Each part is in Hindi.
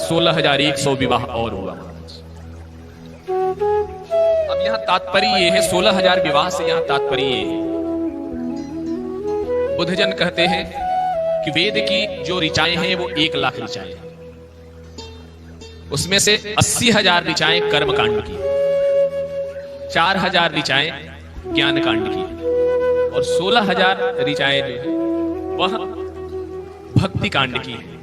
16,100 विवाह और हुआ। अब यहां तात्पर्य ये है, 16,000 विवाह से यहां तात्पर्य ये है, बुद्धजन कहते हैं कि वेद की जो ऋचाएं हैं वो 1,00,000 ऋचाएं हैं। उसमें से 80,000 ऋचाएं कर्मकांड की, 4,000 ऋचाएं ज्ञान कांड की और 16,000 ऋचाएं जो है वह भक्ति कांड की है।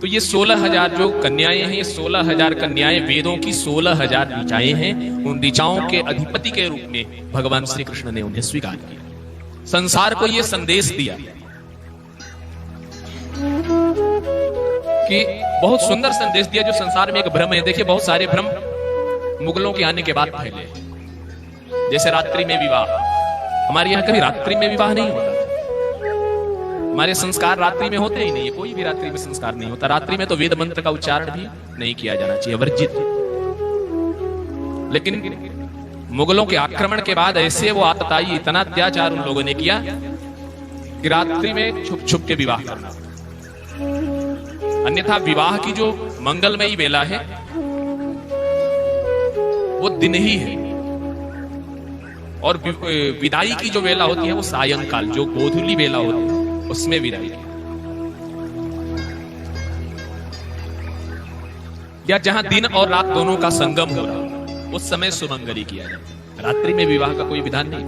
तो ये 16,000 जो कन्याएं हैं, ये 16,000 कन्याएं वेदों की 16,000 ऋचाएं हैं। उन ऋचाओं के अधिपति के रूप में भगवान श्री कृष्ण ने उन्हें स्वीकार किया, संसार को ये संदेश दिया कि बहुत सुंदर संदेश दिया जो संसार में एक भ्रम है। देखिए बहुत सारे भ्रम मुगलों के आने के बाद फैले, जैसे रात्रि में विवाह। हमारे यहाँ कभी रात्रि में विवाह नहीं होता, हमारे संस्कार रात्रि में होते ही नहीं है, कोई भी रात्रि में संस्कार नहीं होता। रात्रि में तो वेद मंत्र का उच्चारण भी नहीं किया जाना चाहिए, वर्जित। लेकिन मुगलों के आक्रमण के बाद ऐसे वो आतताई, इतना अत्याचार उन लोगों ने किया कि रात्रि में छुप छुप के विवाह करना। अन्यथा विवाह की जो मंगलमयी वेला है वो दिन ही है, और विदाई की जो वेला होती है वो सायंकाल, जो गोधूली वेला होती है उसमें विदाई की, या जहां दिन और रात दोनों का संगम हो रहा उस समय सुमंगली किया जाए। रात्रि में विवाह का कोई विधान नहीं।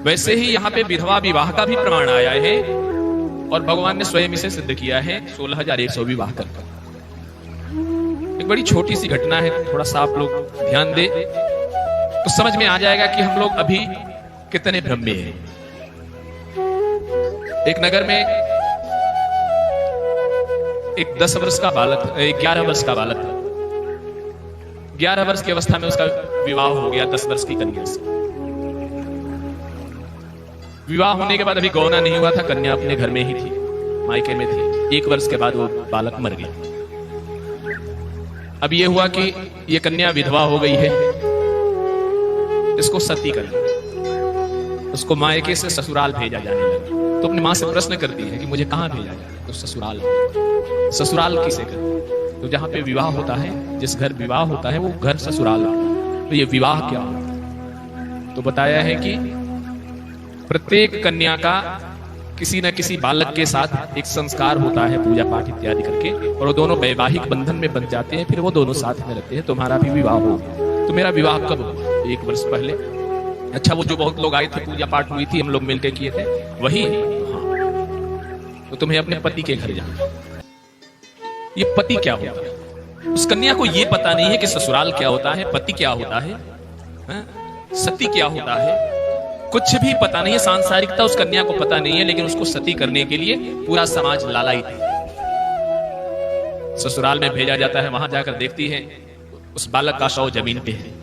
वैसे ही यहां पे विधवा विवाह का भी प्रमाण आया है और भगवान ने स्वयं इसे सिद्ध किया है 16,100 विवाह कर। एक बड़ी छोटी सी घटना है, थोड़ा सा आप लोग ध्यान दे तो समझ में आ जाएगा कि हम लोग अभी कितने भ्रम में हैं। एक नगर में एक 10 वर्ष का बालक, 11 वर्ष का बालक था। 11 वर्ष की अवस्था में उसका विवाह हो गया 10 वर्ष की कन्या से। विवाह होने के बाद अभी गौना नहीं हुआ था, कन्या अपने घर में ही थी, मायके में थी। 1 वर्ष के बाद वो बालक मर गया। अब ये हुआ कि ये कन्या विधवा हो गई है, इसको सती कर दिया। उसको मायके से ससुराल भेजा जाने लगा। तो अपनी माँ से प्रश्न करती है कि मुझे कहाँ भेजा जाए? तो ससुराल। ससुराल किसे कहते? तो जहां पे विवाह होता है, जिस घर विवाह होता है वो घर ससुराल होता है। तो ये विवाह क्या होता है? तो बताया है कि प्रत्येक कन्या का किसी न किसी बालक के साथ एक संस्कार होता है, पूजा पाठ इत्यादि करके, और वो दोनों वैवाहिक बंधन में बन जाते हैं। फिर वो दोनों साथ में रहते हैं। तुम्हारा भी विवाह हो गया। तो मेरा विवाह कब हुआ? 1 वर्ष पहले। अच्छा, वो जो बहुत लोग आए थे, पूजा पाठ हुई थी, हम लोग मिलकर किए थे, वही? हाँ। तो तुम्हें अपने पति के घर जाना। ये पति क्या होता है? उस कन्या को ये पता नहीं है कि ससुराल क्या होता है, पति क्या होता है, सती क्या होता है, कुछ भी पता नहीं है। सांसारिकता उस कन्या को पता नहीं है, लेकिन उसको सती करने के लिए पूरा समाज लालायित है। ससुराल में भेजा जाता है, वहां जाकर देखती है उस बालक का शव जमीन पे है।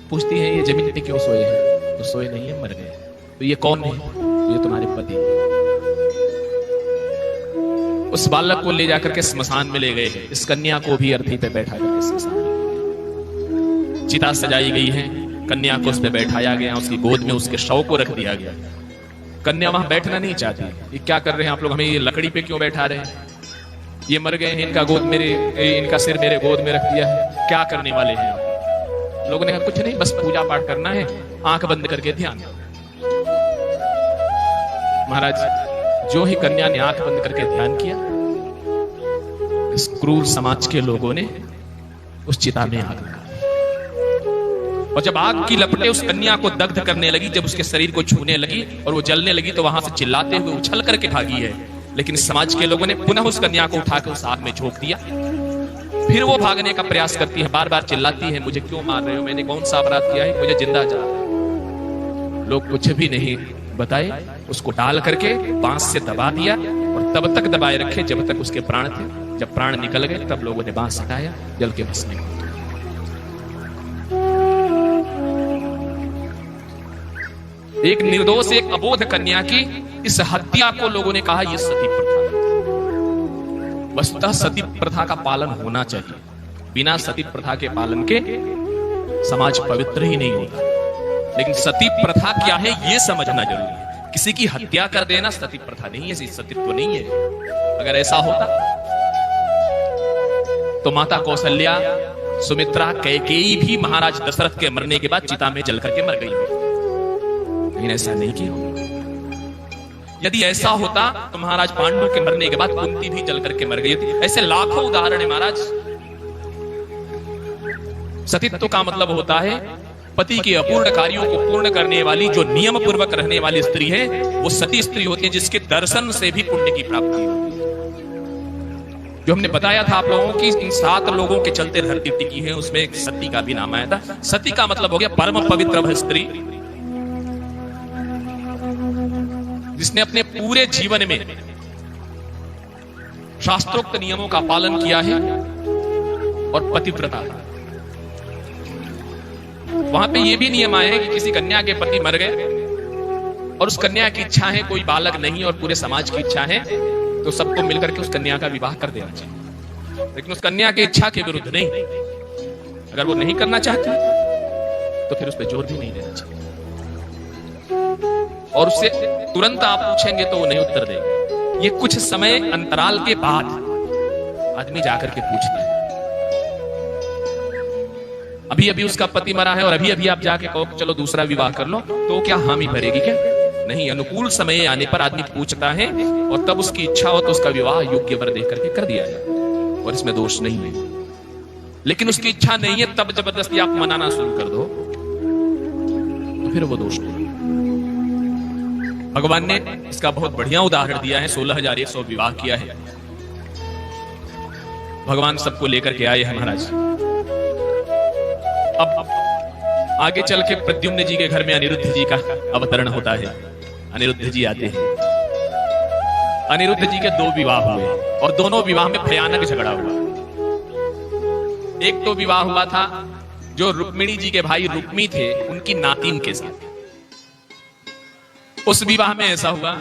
पूछती है ये जमीन पे क्यों सोए हैं? तो सोए नहीं है, मर गए। तो ये कौन है? तो ये तुम्हारे पति। उस बालक को ले जाकर के स्मशान में ले गए हैं। इस कन्या को भी अर्थी पे बैठा करके स्मशान में, चिता सजाई गई है, कन्या को उस पे बैठाया गया, उसकी गोद में उसके शव को रख दिया गया। कन्या वहां बैठना नहीं चाहती। ये क्या कर रहे हैं आप लोग? हमें ये लकड़ी पे क्यों बैठा रहे हैं? ये मर गए हैं, इनका सिर मेरे गोद में रख दिया है, क्या करने वाले हैं आप? लोगों ने कहा कुछ नहीं, बस पूजा पाठ करना है, आंख बंद करके ध्यान। महाराज, जो ही कन्या ने आंख बंद करके ध्यान किया, इस क्रूर समाज के लोगों ने उस चिता में आग लगा। और जब आग की लपटें उस कन्या को दग्ध करने लगी, जब उसके शरीर को छूने लगी और वो जलने लगी, तो वहां से चिल्लाते हुए उछल करके भागी है। लेकिन समाज के लोगों ने पुनः उस कन्या को उठाकर उस आग में झोंक दिया। फिर वो भागने का प्रयास करती है, बार बार चिल्लाती है, मुझे क्यों मार रहे हो? मैंने कौन सा अपराध किया है? मुझे जिंदा जला रहे। लोग कुछ भी नहीं बताए, उसको डाल करके बांस से दबा दिया और तब तक दबाए रखे जब तक उसके प्राण थे। जब प्राण निकल गए तब लोगों ने बांस हटाया, जल के भस्म हो गया। एक निर्दोष, एक अबोध कन्या की इस हत्या को लोगों ने कहा यह सती प्रथा। वस्तुतः सती प्रथा का पालन होना चाहिए। बिना सती प्रथा के पालन के समाज पवित्र ही नहीं होता। लेकिन सती प्रथा क्या है यह समझना जरूरी है। किसी की हत्या कर देना सती प्रथा नहीं है, सतीत्व नहीं है। अगर ऐसा होता तो माता कौशल्या, सुमित्रा, कैकेयी भी महाराज दशरथ के मरने के बाद चिता में जल करके मर गई। लेकिन ऐसा नहीं किया। यदि ऐसा होता तो महाराज पांडु के मरने के बाद कुंती भी जल करके मर गई थी। ऐसे लाखों उदाहरण है महाराज। सतीत्व का मतलब होता है पति के अपूर्ण कार्यों को पूर्ण करने वाली, जो नियम पूर्वक रहने वाली स्त्री है वो सती स्त्री होती है, जिसके दर्शन से भी पुण्य की प्राप्ति होती है। जो हमने बताया था आप लोगों की, इन 7 लोगों के चलते धरती टिकी है, उसमें एक सती का भी नाम आया था। सती का मतलब हो गया परम पवित्र स्त्री, जिसने अपने पूरे जीवन में शास्त्रोक्त नियमों का पालन किया है और पतिव्रता। वहां पे ये भी नियम आए हैं कि किसी कन्या के पति मर गए और उस कन्या की इच्छा है, कोई बालक नहीं और पूरे समाज की इच्छा है, तो सबको मिलकर के उस कन्या का विवाह कर देना चाहिए। लेकिन उस कन्या की इच्छा के विरुद्ध नहीं। अगर वो नहीं करना चाहती तो फिर उस पर जोर भी नहीं देना चाहिए। और उससे तुरंत आप पूछेंगे तो वो नहीं उत्तर देगा। ये कुछ समय अंतराल के बाद आदमी जाकर के पूछता है। अभी अभी उसका पति मरा है और अभी अभी आप जाके कहो चलो दूसरा विवाह कर लो, तो क्या हामी भरेगी क्या? नहीं। अनुकूल समय आने पर आदमी पूछता है और तब उसकी इच्छा हो तो उसका विवाह योग्य वर देख करके कर दिया जाए और इसमें दोष नहीं है। लेकिन उसकी इच्छा नहीं है तब जबरदस्ती आप मनाना शुरू कर दो तो फिर वो दोष नहीं। भगवान ने इसका बहुत बढ़िया उदाहरण दिया है। 16,100 विवाह किया है भगवान, सबको लेकर के आए हैं महाराज। अब आगे चल के प्रद्युम्न जी के घर में अनिरुद्ध जी का अवतरण होता है। अनिरुद्ध जी आते हैं। अनिरुद्ध जी के 2 विवाह हुए और दोनों विवाह में भयानक झगड़ा हुआ। एक तो विवाह हुआ था जो रुक्मिणी जी के भाई रुक्मी थे, उनकी नातिन के साथ। उस विवाह में ऐसा हुआ